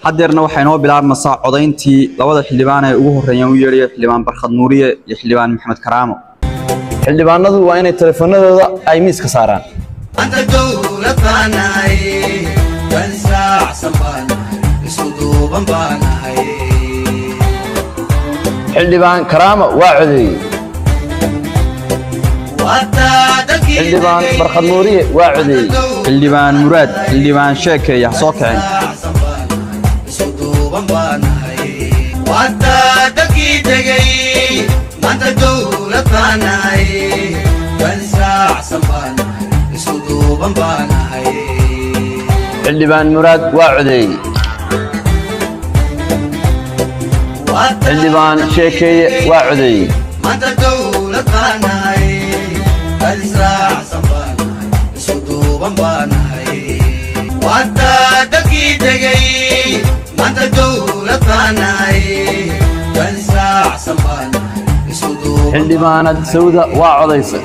hadeerna waxaynoo bilaabmaysaa codayntii labada xildhibaan ee ugu horeeyay u yeeray xildhibaan Barkhad Nuuriye iyo xildhibaan Maxamed Karaamo. xildhibaanadu waa inay telefoonadooda ay miiska saaraan. anta dawladanahay kan saacsan baan isku duuban baanahay. xildhibaan Karaamo waa codeeyay. xildhibaan Barkhad Nuuriye waa codeeyay. xildhibaan Muraad xildhibaan Sheekeeya soo kacay. anta dawladanahay kan saacsan baan isku duuban baanahay. xildhibaan Muraad waa codeeyay. xildhibaan Sheekeeye waa codeeyay. anta dawladanahay kan saacsan baan isku duuban baanahay. wata dadkii tegay anta dawladanahay kan saacsan baan isku duuban. xildhibaanad Sawda waa codeysay.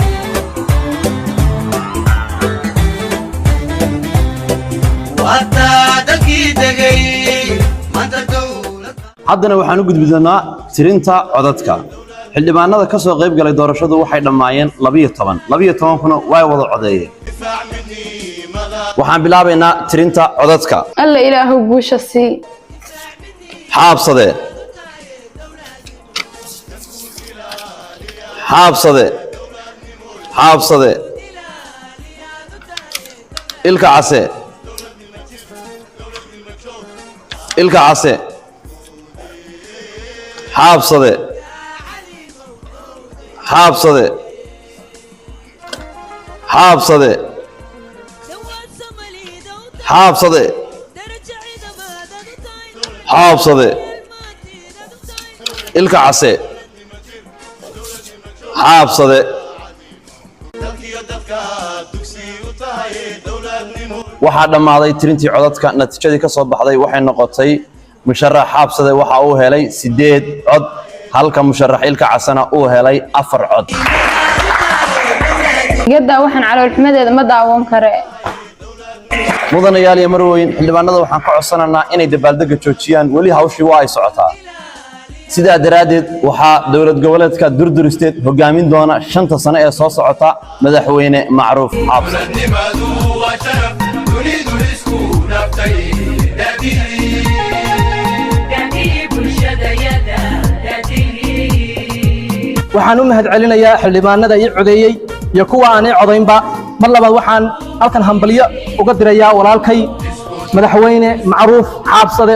haddana waxaan u gudbi doonaa tirinta codadka. xildhibaanada ka soo qayb galay doorashadu waxay dhammaayeen 12 kuna way wada codeeyeen. waxaan bilaabaynaa tirinta codadka. alla ilaahu guusha sii. xaabsade xaabsade xaabsade ilka case ilka case xaabsade xaabsade xaabsade xaabsade xaabsade ilka case xaabsade. waxaa dhammaaday tirintii codadka. natiijadii ka soo baxday waxay noqotay musharax xaabsade waxa uu helay 8 cod halka musharax ilka casana uu helay 4 cod. gada waxaan calool xumadeeda ma daawan kare. mudanayaal iyo marweyn xildhibaanada waxaan ka codsanaynaa inay dabaaldega joojiyaan weli hawshii waa ay socotaa. sidaa daraadeed waxaa dowlad goboleedka Durduristeed hogaamin doona 5 sano ee soo socota madaxweyne Macruuf Xaabsade. waxaan u mahadcelinayaa xildhibaanada ii codeeyay iyo kuwa aan ii codaynba. mar labaad waxaan halkan hambalyo uga dirayaa walaalkay madaxweyne Macruuf Xaabsade.